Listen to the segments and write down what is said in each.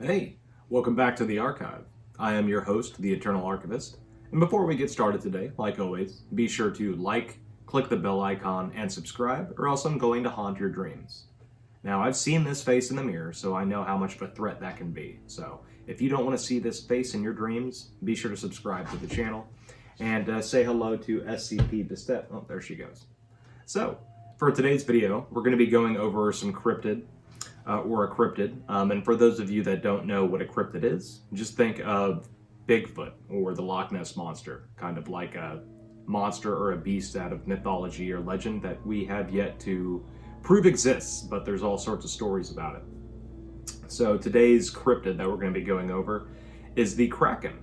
Hey, welcome back to the archive. I am your host, the Eternal Archivist. And before we get started today, like always, be sure to like, click the bell icon, and subscribe, or else I'm going to haunt your dreams. Now, I've seen this face in the mirror, so I know how much of a threat that can be. So, if you don't want to see this face in your dreams, be sure to subscribe to the channel and say hello to SCP Bistet. Oh, there she goes. So, for today's video, we're going to be going over some cryptid, or a cryptid. And for those of you that don't know what a cryptid is, just think of Bigfoot or the Loch Ness Monster, kind of like a monster or a beast out of mythology or legend that we have yet to prove exists, but there's all sorts of stories about it. So today's cryptid that we're going to be going over is the Kraken.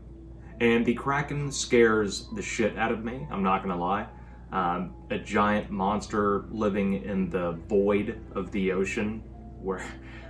And the Kraken scares the shit out of me, I'm not going to lie. A giant monster living in the void of the ocean, where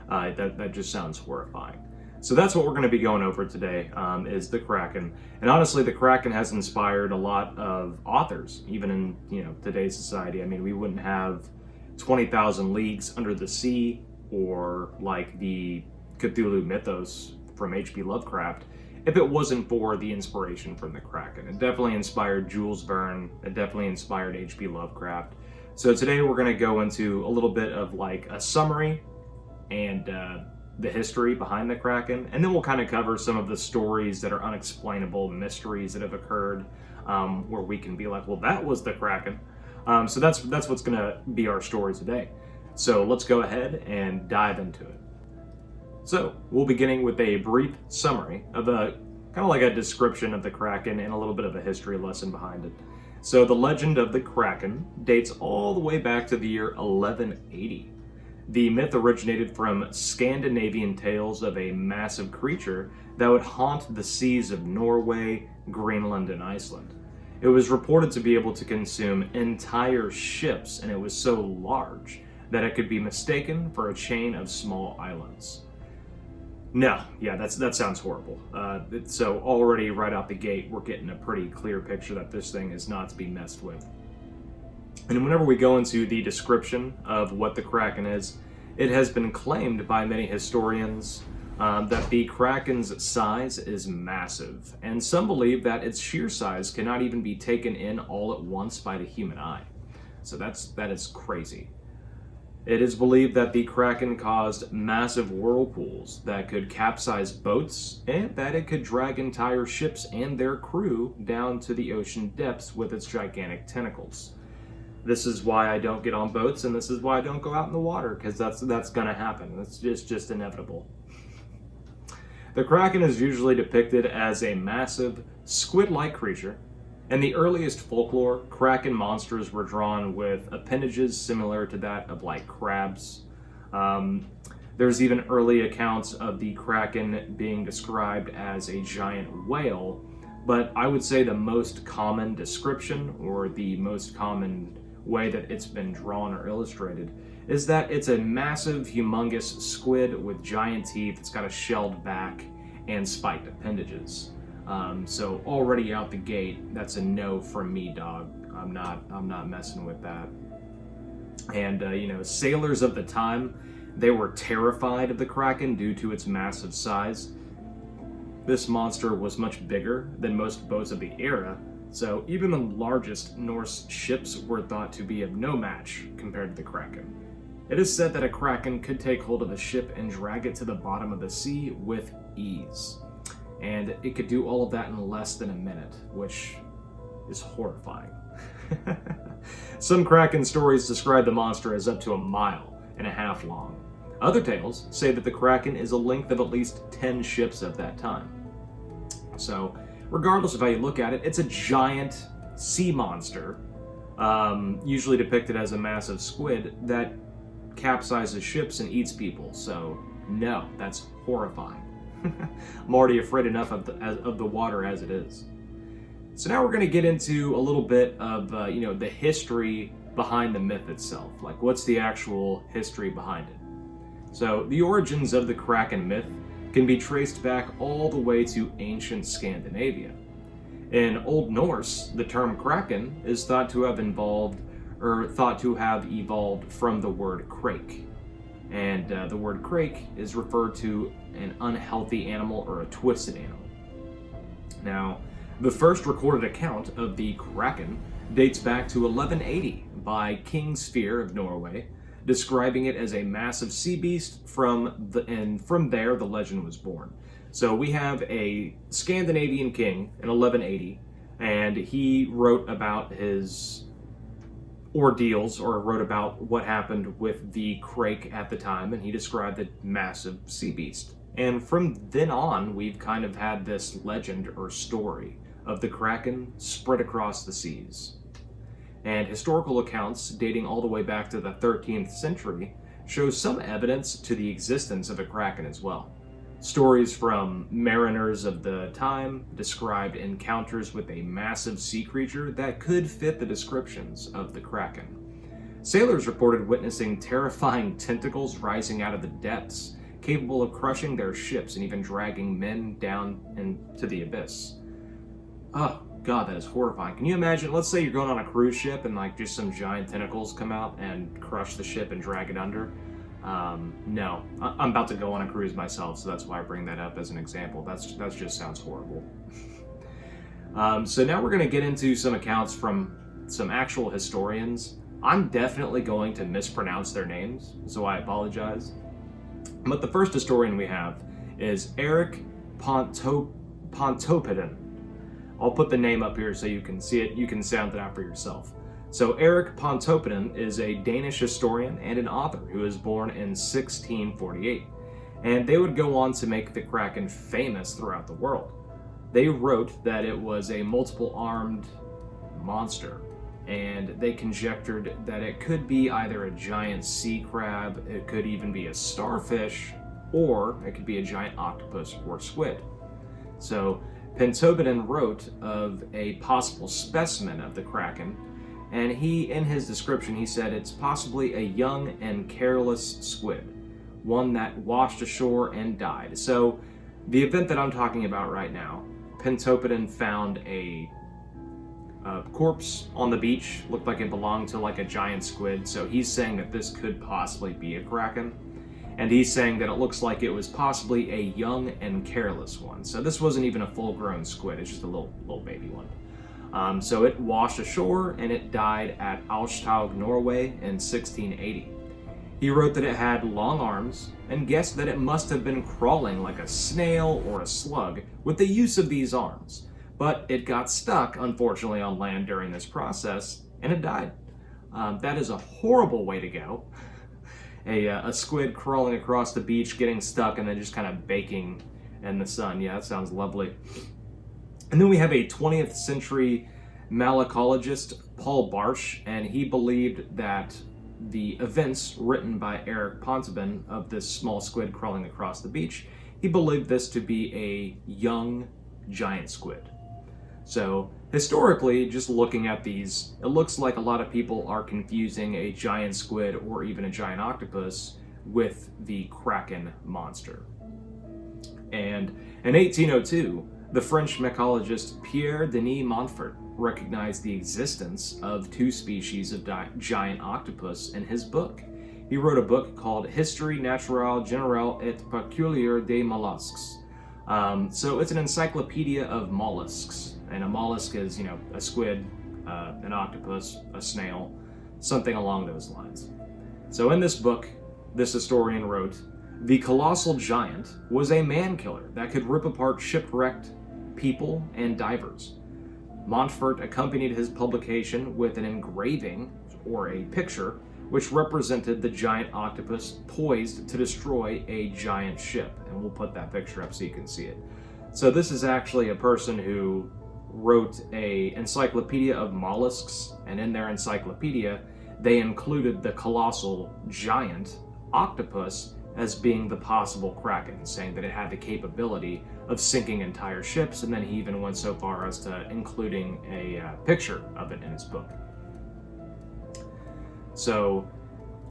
that just sounds horrifying. So that's what we're going to be going over today, is the Kraken. And honestly, the Kraken has inspired a lot of authors, even in today's society. I mean, we wouldn't have 20,000 Leagues Under the Sea or like the Cthulhu mythos from H.P. Lovecraft if it wasn't for the inspiration from the Kraken. It definitely inspired Jules Verne. It definitely inspired H.P. Lovecraft. So today we're going to go into a little bit of like a summary and the history behind the Kraken, and then we'll kind of cover some of the stories that are unexplainable, mysteries that have occurred, where we can be like, well, that was the Kraken. So that's what's going to be our story today. So let's go ahead and dive into it. So we'll be beginning with a brief summary of a kind of like a description of the Kraken and a little bit of a history lesson behind it. So the legend of the Kraken dates all the way back to the year 1180. The myth originated from Scandinavian tales of a massive creature that would haunt the seas of Norway, Greenland, and Iceland. It was reported to be able to consume entire ships, and it was so large that it could be mistaken for a chain of small islands. No, yeah, that sounds horrible. So already right out the gate, we're getting a pretty clear picture that this thing is not to be messed with. And whenever we go into the description of what the Kraken is, it has been claimed by many historians that the Kraken's size is massive, and some believe that its sheer size cannot even be taken in all at once by the human eye. So that is crazy. It is believed that the Kraken caused massive whirlpools that could capsize boats, and that it could drag entire ships and their crew down to the ocean depths with its gigantic tentacles. This is why I don't get on boats, and this is why I don't go out in the water, because that's gonna happen. It's just inevitable. The Kraken is usually depicted as a massive, squid-like creature. In the earliest folklore, Kraken monsters were drawn with appendages similar to that of like crabs. There's even early accounts of the Kraken being described as a giant whale, but I would say the most common description, or the most common way that it's been drawn or illustrated, is that it's a massive, humongous squid with giant teeth. It's got a shelled back and spiked appendages. So already out the gate, that's a no from me, dog. I'm not messing with that. And sailors of the time, they were terrified of the Kraken due to its massive size. This monster was much bigger than most boats of the era, so even the largest Norse ships were thought to be of no match compared to the Kraken. It is said that a Kraken could take hold of a ship and drag it to the bottom of the sea with ease. And it could do all of that in less than a minute, which is horrifying. Some Kraken stories describe the monster as up to 1.5 miles long. Other tales say that the Kraken is a length of at least 10 ships of that time. So, regardless of how you look at it, it's a giant sea monster, usually depicted as a massive squid that capsizes ships and eats people. So, no, that's horrifying. I'm already afraid enough of the water as it is. So now we're going to get into a little bit of the history behind the myth itself. Like, what's the actual history behind it? So the origins of the Kraken myth can be traced back all the way to ancient Scandinavia. In Old Norse, the term Kraken is thought to have evolved from the word crake. And the word crake is referred to an unhealthy animal or a twisted animal. Now, the first recorded account of the Kraken dates back to 1180 by King Sverre of Norway, describing it as a massive sea beast, and from there the legend was born. So we have a Scandinavian king in 1180, and he wrote about his ordeals, or wrote about what happened with the crake at the time, and he described the massive sea beast. And from then on, we've kind of had this legend or story of the Kraken spread across the seas. And historical accounts dating all the way back to the 13th century show some evidence to the existence of a Kraken as well. Stories from mariners of the time described encounters with a massive sea creature that could fit the descriptions of the Kraken. Sailors reported witnessing terrifying tentacles rising out of the depths, capable of crushing their ships and even dragging men down into the abyss. Oh god, that is horrifying. Can you imagine, let's say you're going on a cruise ship and like just some giant tentacles come out and crush the ship and drag it under? No, I'm about to go on a cruise myself, so that's why I bring that up as an example. That just sounds horrible. So now we're going to get into some accounts from some actual historians. I'm definitely going to mispronounce their names, so I apologize. But the first historian we have is Eric Pontoppidan. I'll put the name up here so you can see it. You can sound it out for yourself. So Eric Pontoppidan is a Danish historian and an author who was born in 1648. And they would go on to make the Kraken famous throughout the world. They wrote that it was a multiple-armed monster, and they conjectured that it could be either a giant sea crab, it could even be a starfish, or it could be a giant octopus or squid. So Pontoppidan wrote of a possible specimen of the Kraken, and in his description, he said it's possibly a young and careless squid, one that washed ashore and died. So the event that I'm talking about right now, Pontoppidan found a corpse on the beach, looked like it belonged to like a giant squid, so he's saying that this could possibly be a Kraken. And he's saying that it looks like it was possibly a young and careless one. So this wasn't even a full-grown squid, it's just a little baby one. So it washed ashore and it died at Austhaug, Norway in 1680. He wrote that it had long arms and guessed that it must have been crawling like a snail or a slug with the use of these arms. But it got stuck, unfortunately, on land during this process and it died. That is a horrible way to go. A squid crawling across the beach, getting stuck, and then just kind of baking in the sun. Yeah, that sounds lovely. And then we have a 20th century malacologist, Paul Barsh, and he believed that the events written by Eric Pontoppidan of this small squid crawling across the beach, he believed this to be a young giant squid. So historically, just looking at these, it looks like a lot of people are confusing a giant squid or even a giant octopus with the Kraken monster. And in 1802, the French mycologist Pierre Denis Montfort recognized the existence of two species of giant octopus in his book. He wrote a book called Histoire naturelle générale et peculière des mollusques. So it's an encyclopedia of mollusks. And a mollusk is, a squid, an octopus, a snail, something along those lines. So in this book, this historian wrote, the colossal giant was a man-killer that could rip apart shipwrecked people and divers. Montfort accompanied his publication with an engraving, or a picture, which represented the giant octopus poised to destroy a giant ship. And we'll put that picture up so you can see it. So this is actually a person who wrote an encyclopedia of mollusks, and in their encyclopedia, they included the colossal giant octopus as being the possible Kraken, saying that it had the capability of sinking entire ships, and then he even went so far as to including a picture of it in his book. So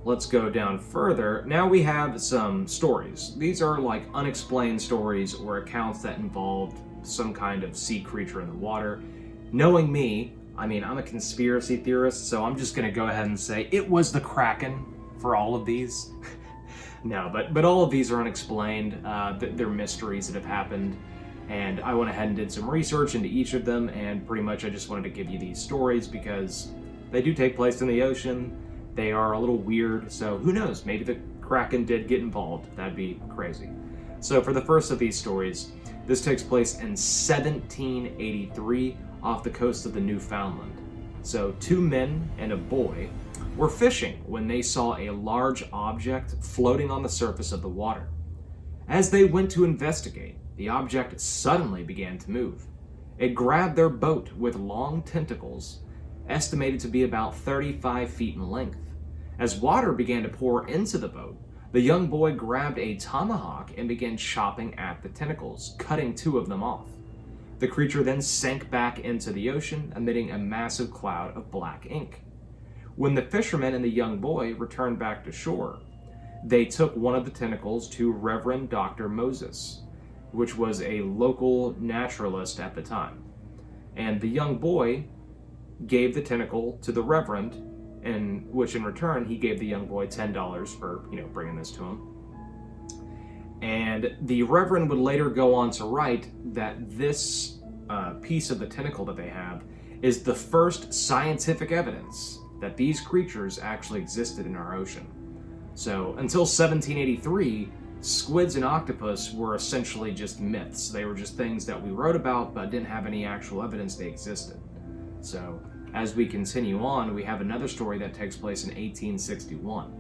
let's go down further. Now we have some stories. These are like unexplained stories or accounts that involved some kind of sea creature in the water. Knowing me, I'm a conspiracy theorist, so I'm just going to go ahead and say it was the Kraken for all of these. No, but all of these are unexplained. They're mysteries that have happened, and I went ahead and did some research into each of them, and pretty much I just wanted to give you these stories because they do take place in the ocean. They are a little weird, so who knows? Maybe the Kraken did get involved. That'd be crazy. So for the first of these stories, this takes place in 1783 off the coast of the Newfoundland. So 2 men and a boy were fishing when they saw a large object floating on the surface of the water. As they went to investigate, the object suddenly began to move. It grabbed their boat with long tentacles, estimated to be about 35 feet in length. As water began to pour into the boat, the young boy grabbed a tomahawk and began chopping at the tentacles, cutting 2 of them off. The creature then sank back into the ocean, emitting a massive cloud of black ink. When the fisherman and the young boy returned back to shore, they took one of the tentacles to Reverend Dr. Moses, which was a local naturalist at the time. And the young boy gave the tentacle to the Reverend, and which in return he gave the young boy $10 for bringing this to him. And the Reverend would later go on to write that this piece of the tentacle that they have is the first scientific evidence that these creatures actually existed in our ocean. So until 1783, squids and octopus were essentially just myths. They were just things that we wrote about but didn't have any actual evidence they existed. So as we continue on, we have another story that takes place in 1861.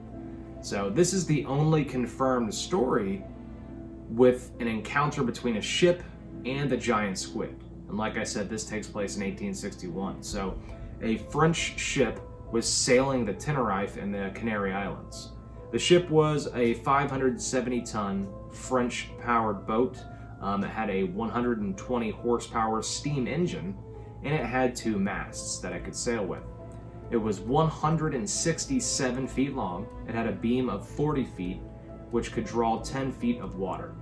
So this is the only confirmed story with an encounter between a ship and a giant squid. And like I said, this takes place in 1861. So a French ship was sailing the Tenerife in the Canary Islands. The ship was a 570-ton French-powered boat. It had a 120 horsepower steam engine, and it had 2 masts that it could sail with. It was 167 feet long. It had a beam of 40 feet, which could draw 10 feet of water.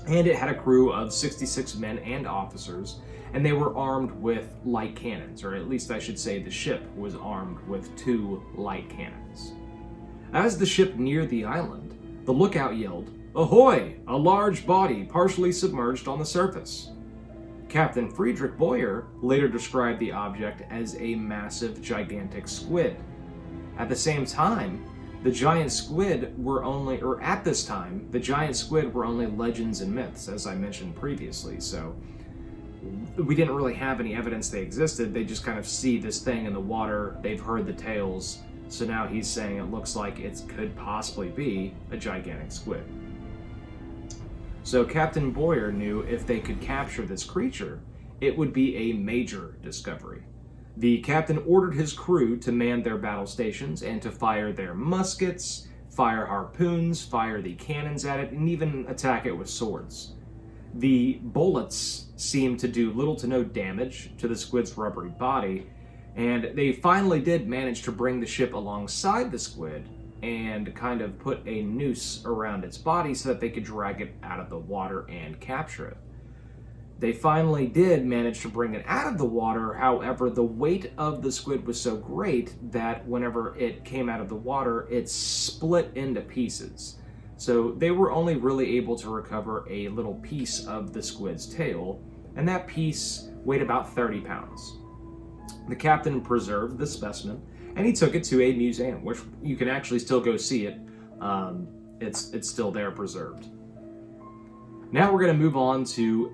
And it had a crew of 66 men and officers, and they were armed with light cannons, or at least I should say the ship was armed with 2 light cannons. As the ship neared the island, the lookout yelled, "Ahoy! A large body partially submerged on the surface." Captain Friedrich Boyer later described the object as a massive, gigantic squid. At the same time, the giant squid were only legends and myths, as I mentioned previously, so we didn't really have any evidence they existed. They just kind of see this thing in the water, they've heard the tales, so now he's saying it looks like it could possibly be a gigantic squid. So Captain Boyer knew if they could capture this creature, it would be a major discovery. The captain ordered his crew to man their battle stations and to fire their muskets, fire harpoons, fire the cannons at it, and even attack it with swords. The bullets seemed to do little to no damage to the squid's rubbery body, and they finally did manage to bring the ship alongside the squid and kind of put a noose around its body so that they could drag it out of the water and capture it. They finally did manage to bring it out of the water. However, the weight of the squid was so great that whenever it came out of the water, it split into pieces. So they were only really able to recover a little piece of the squid's tail, and that piece weighed about 30 pounds. The captain preserved the specimen, and he took it to a museum, which you can actually still go see it. It's still there preserved. Now we're going to move on to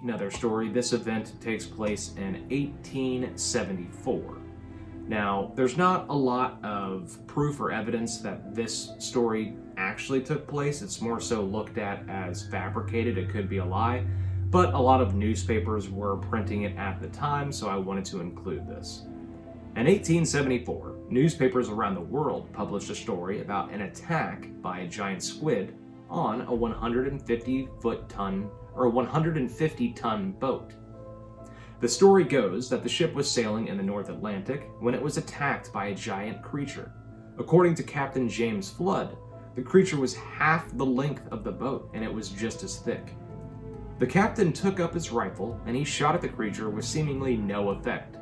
another story. This event takes place in 1874. Now, there's not a lot of proof or evidence that this story actually took place. It's more so looked at as fabricated. It could be a lie, but a lot of newspapers were printing it at the time, so I wanted to include this. In 1874, newspapers around the world published a story about an attack by a giant squid on a 150-ton boat. The story goes that the ship was sailing in the North Atlantic when it was attacked by a giant creature. According to Captain James Flood, the creature was half the length of the boat and it was just as thick. The captain took up his rifle and he shot at the creature with seemingly no effect.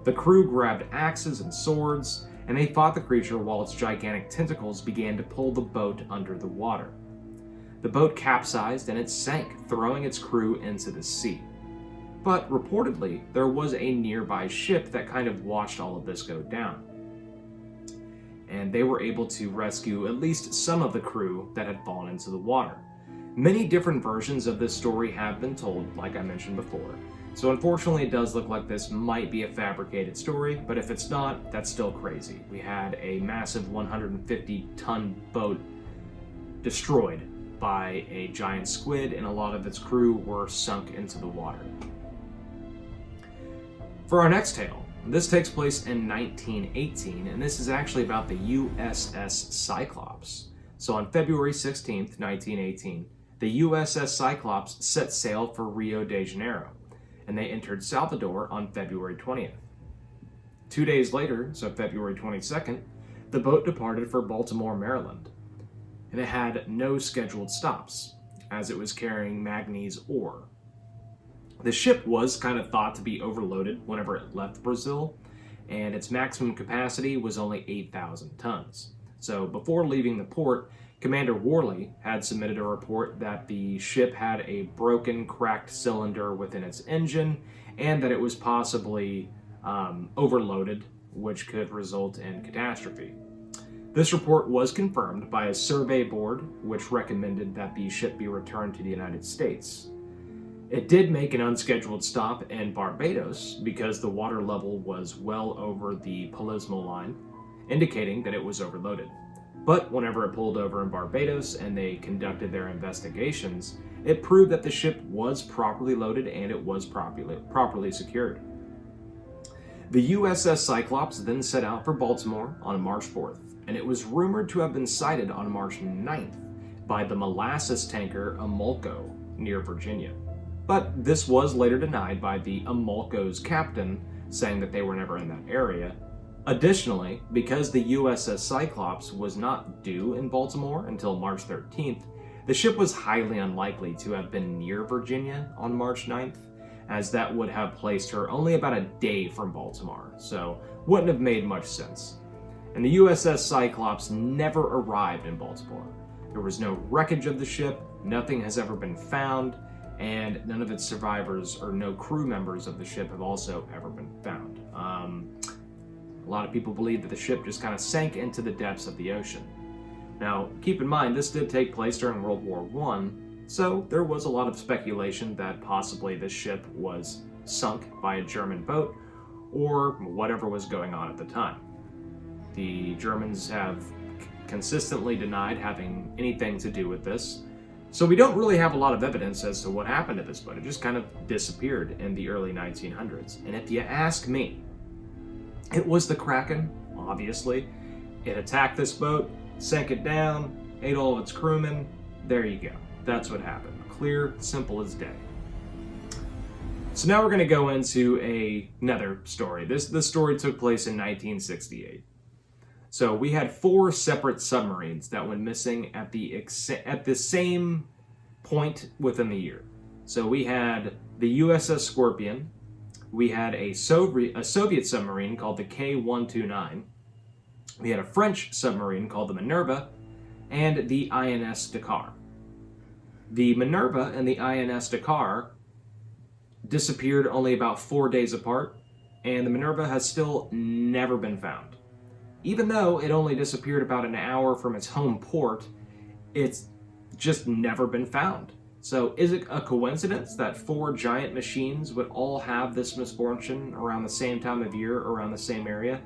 The crew grabbed axes and swords, and they fought the creature while its gigantic tentacles began to pull the boat under the water. The boat capsized and it sank, throwing its crew into the sea. But reportedly, there was a nearby ship that kind of watched all of this go down. And they were able to rescue at least some of the crew that had fallen into the water. Many different versions of this story have been told, like I mentioned before. So unfortunately, it does look like this might be a fabricated story, but if it's not, that's still crazy. We had a massive 150-ton boat destroyed by a giant squid, and a lot of its crew were sunk into the water. For our next tale, this takes place in 1918, and this is actually about the USS Cyclops. So on February 16th, 1918, the USS Cyclops set sail for Rio de Janeiro, and they entered Salvador on February 20th. 2 days later, so February 22nd, the boat departed for Baltimore, Maryland, and it had no scheduled stops, as it was carrying manganese ore. The ship was kind of thought to be overloaded whenever it left Brazil, and its maximum capacity was only 8,000 tons. So before leaving the port, Commander Worley had submitted a report that the ship had a broken, cracked cylinder within its engine, and that it was possibly overloaded, which could result in catastrophe. This report was confirmed by a survey board, which recommended that the ship be returned to the United States. It did make an unscheduled stop in Barbados because the water level was well over the palismal line, indicating that it was overloaded. But whenever it pulled over in Barbados and they conducted their investigations, it proved that the ship was properly loaded and it was properly secured. The USS Cyclops then set out for Baltimore on March 4th, and it was rumored to have been sighted on March 9th by the molasses tanker Amulco near Virginia. But this was later denied by the Amulco's captain, saying that they were never in that area. Additionally, because the USS Cyclops was not due in Baltimore until March 13th, the ship was highly unlikely to have been near Virginia on March 9th, as that would have placed her only about a day from Baltimore, so wouldn't have made much sense. And the USS Cyclops never arrived in Baltimore. There was no wreckage of the ship, nothing has ever been found, and none of its survivors or no crew members of the ship have also ever been found. A lot of people believe that the ship just kind of sank into the depths of the ocean. Now, keep in mind, this did take place during World War I, so there was a lot of speculation that possibly this ship was sunk by a German boat or whatever was going on at the time. The Germans have consistently denied having anything to do with this, so we don't really have a lot of evidence as to what happened to this boat. It just kind of disappeared in the early 1900s. And if you ask me, it was the Kraken, obviously. It attacked this boat, sank it down, ate all of its crewmen. There you go. That's what happened. Clear, simple as day. So now we're going to go into another story. This story took place in 1968. So we had 4 separate submarines that went missing at the same point within the year. So we had the USS Scorpion, we had a Soviet submarine called the K-129, we had a French submarine called the Minerva, and the INS Dakar. The Minerva and the INS Dakar disappeared only about 4 days apart, and the Minerva has still never been found. Even though it only disappeared about an hour from its home port, it's just never been found. So is it a coincidence that 4 giant machines would all have this misfortune around the same time of year, around the same area?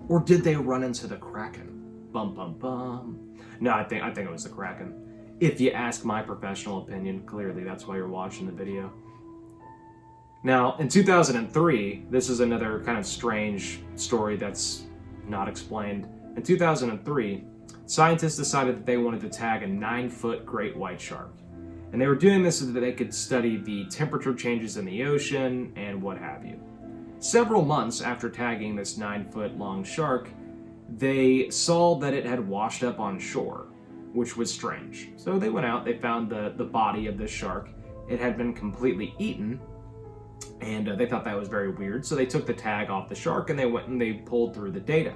Or did they run into the Kraken? Bum bum bum. No, I think it was the Kraken. If you ask my professional opinion, clearly that's why you're watching the video. Now, in 2003, this is another kind of strange story that's not explained. In 2003, scientists decided that they wanted to tag a 9-foot great white shark. And they were doing this so that they could study the temperature changes in the ocean and what have you. Several months after tagging this 9-foot long shark, they saw that it had washed up on shore, which was strange. So they went out, they found the body of this shark. It had been completely eaten, and they thought that was very weird. So they took the tag off the shark and they went and they pulled through the data.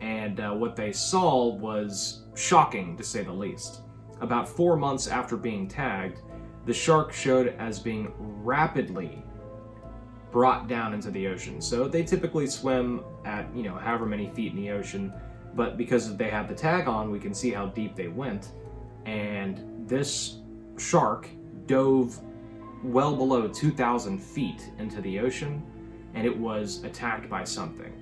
and what they saw was shocking, to say the least. About 4 months after being tagged, the shark showed as being rapidly brought down into the ocean. So they typically swim at, however many feet in the ocean, but because they have the tag on, we can see how deep they went. And this shark dove well below 2,000 feet into the ocean, and it was attacked by something.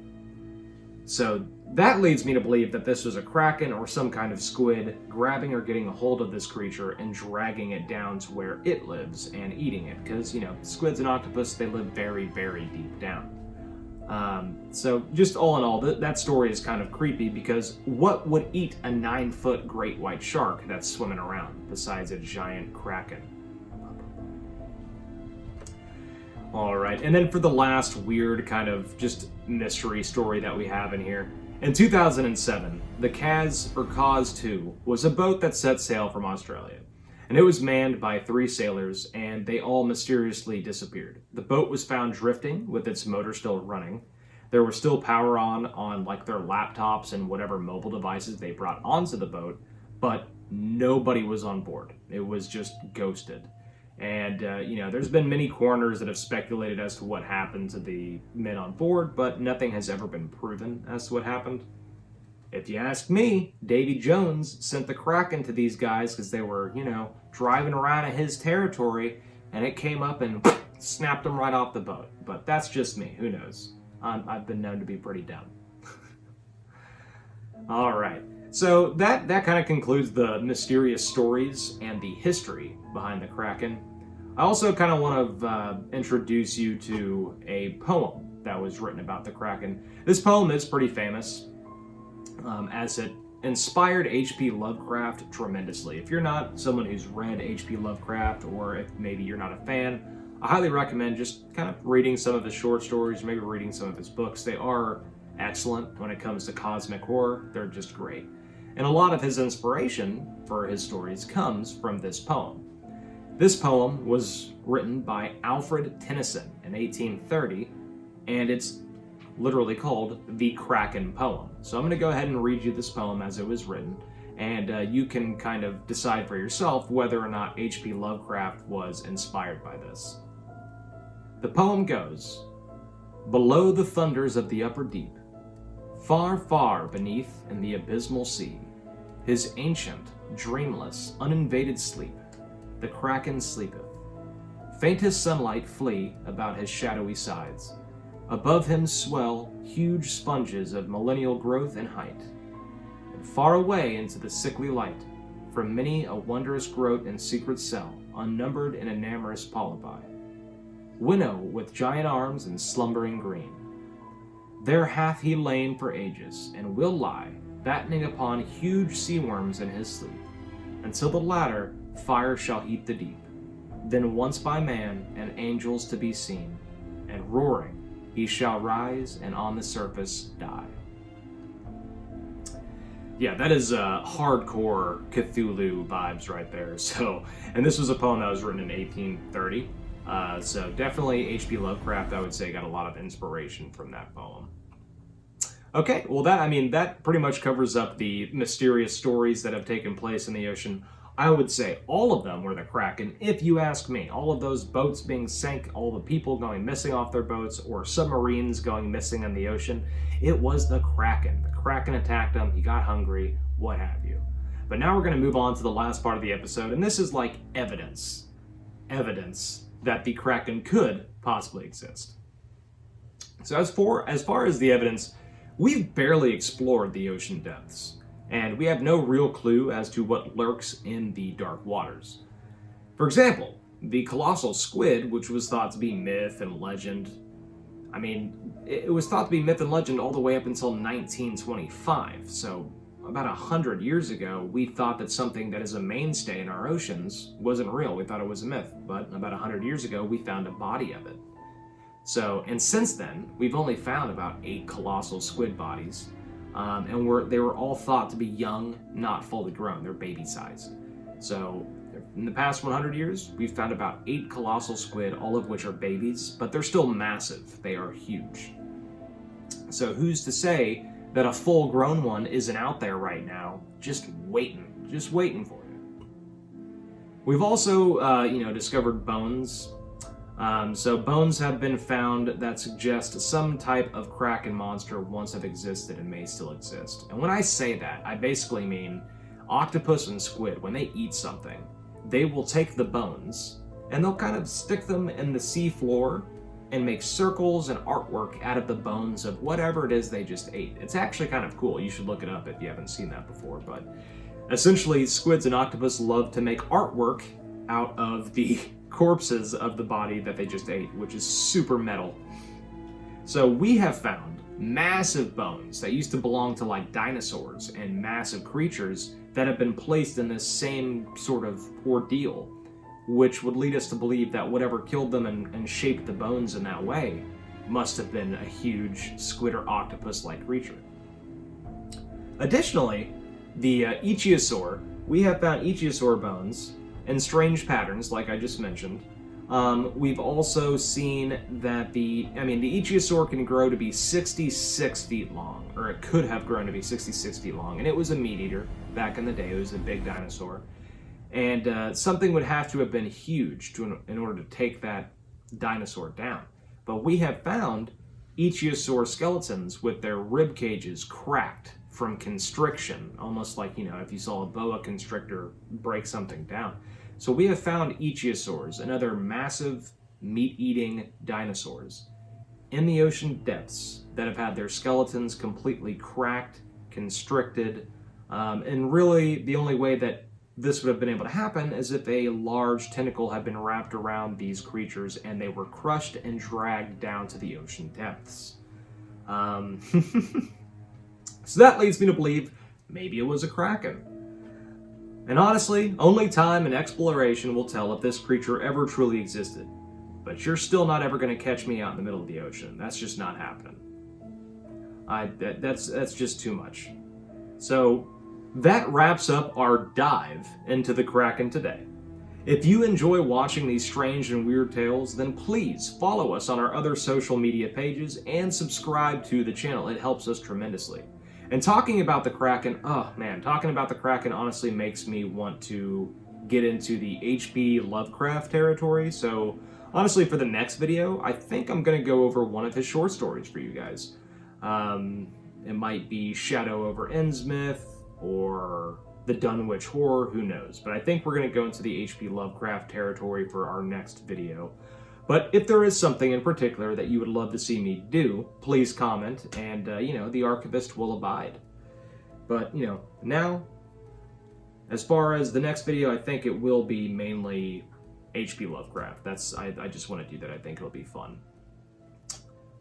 So that leads me to believe that this was a kraken or some kind of squid grabbing or getting a hold of this creature and dragging it down to where it lives and eating it. Because, squids and octopus, they live very, very deep down. So just all in all, that story is kind of creepy, because what would eat a 9-foot great white shark that's swimming around besides a giant kraken? All right, and then for the last weird kind of just mystery story that we have in here. In 2007, the Kaz 2 was a boat that set sail from Australia, and it was manned by 3 sailors, and they all mysteriously disappeared. The boat was found drifting with its motor still running. There was still power on like their laptops and whatever mobile devices they brought onto the boat, but nobody was on board. It was just ghosted. And, there's been many coroners that have speculated as to what happened to the men on board, but nothing has ever been proven as to what happened. If you ask me, Davy Jones sent the Kraken to these guys because they were, driving around in his territory, and it came up and snapped them right off the boat. But that's just me. Who knows? I've been known to be pretty dumb. All right. So that kind of concludes the mysterious stories and the history behind the Kraken. I also kind of want to introduce you to a poem that was written about the Kraken. This poem is pretty famous, as it inspired H.P. Lovecraft tremendously. If you're not someone who's read H.P. Lovecraft, or if maybe you're not a fan, I highly recommend just kind of reading some of his short stories, maybe reading some of his books. They are excellent when it comes to cosmic horror. They're just great. And a lot of his inspiration for his stories comes from this poem. This poem was written by Alfred Tennyson in 1830, and it's literally called the Kraken poem. So I'm going to go ahead and read you this poem as it was written, and you can kind of decide for yourself whether or not H.P. Lovecraft was inspired by this. The poem goes, "Below the thunders of the upper deep, far, far beneath in the abysmal sea, his ancient, dreamless, uninvaded sleep, the Kraken sleepeth. Faintest sunlight flee about his shadowy sides. Above him swell huge sponges of millennial growth and height. And far away into the sickly light, from many a wondrous growth and secret cell, unnumbered and enamorous polypi, winnow with giant arms and slumbering green. There hath he lain for ages, and will lie, battening upon huge sea worms in his sleep, until the latter fire shall heat the deep. Then once by man and angels to be seen, and roaring he shall rise and on the surface die." Yeah, that is hardcore Cthulhu vibes right there. So, and this was a poem that was written in 1830. So definitely H.P. Lovecraft, I would say, got a lot of inspiration from that poem. Okay, well that pretty much covers up the mysterious stories that have taken place in the ocean. I would say all of them were the Kraken, if you ask me. All of those boats being sank, all the people going missing off their boats, or submarines going missing in the ocean, it was the Kraken. The Kraken attacked them, he got hungry, what have you. But now we're going to move on to the last part of the episode, and this is like evidence that the Kraken could possibly exist. So as far as the evidence, we've barely explored the ocean depths, and we have no real clue as to what lurks in the dark waters. For example, the colossal squid, which was thought to be myth and legend, it was thought to be myth and legend all the way up until 1925, so about 100 years ago, we thought that something that is a mainstay in our oceans wasn't real. We thought it was a myth, but about 100 years ago, we found a body of it. So, and since then, we've only found about 8 colossal squid bodies, and they were all thought to be young, not fully grown. They're baby-sized. So, in the past 100 years, we've found about 8 colossal squid, all of which are babies, but they're still massive. They are huge. So, who's to say that a full-grown one isn't out there right now, just waiting for you. We've also, discovered bones. So bones have been found that suggest some type of Kraken monster once have existed and may still exist. And when I say that, I basically mean octopus and squid, when they eat something, they will take the bones and they'll kind of stick them in the sea floor and make circles and artwork out of the bones of whatever it is they just ate. It's actually kind of cool. You should look it up if you haven't seen that before. But essentially, squids and octopus love to make artwork out of the corpses of the body that they just ate, which is super metal. So we have found massive bones that used to belong to like dinosaurs and massive creatures that have been placed in this same sort of ordeal, which would lead us to believe that whatever killed them and shaped the bones in that way must have been a huge squid or octopus-like creature. Additionally, the ichthyosaur, we have found ichthyosaur bones in strange patterns, like I just mentioned. We've also seen that the ichthyosaur can grow to be 66 feet long, or it could have grown to be 66 feet long, and it was a meat eater back in the day. It was a big dinosaur. And something would have to have been huge in order to take that dinosaur down. But we have found ichthyosaur skeletons with their rib cages cracked from constriction, almost like, if you saw a boa constrictor break something down. So we have found ichthyosaurs and other massive meat-eating dinosaurs in the ocean depths that have had their skeletons completely cracked, constricted, and really the only way that this would have been able to happen is if a large tentacle had been wrapped around these creatures and they were crushed and dragged down to the ocean depths. So that leads me to believe maybe it was a Kraken. And honestly, only time and exploration will tell if this creature ever truly existed. But you're still not ever going to catch me out in the middle of the ocean. That's just not happening. That's just too much. So that wraps up our dive into the Kraken today. If you enjoy watching these strange and weird tales, then please follow us on our other social media pages and subscribe to the channel. It helps us tremendously. And talking about the Kraken honestly makes me want to get into the H.P. Lovecraft territory. So honestly, for the next video, I think I'm going to go over one of his short stories for you guys. It might be Shadow over Innsmouth or the Dunwich Horror, who knows. But I think we're going to go into the H.P. Lovecraft territory for our next video. But if there is something in particular that you would love to see me do, please comment, and, the archivist will abide. But, now, as far as the next video, I think it will be mainly H.P. Lovecraft. I just want to do that. I think it'll be fun.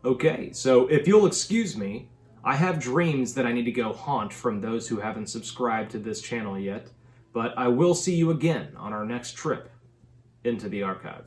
Okay, so if you'll excuse me, I have dreams that I need to go haunt from those who haven't subscribed to this channel yet, but I will see you again on our next trip into the archive.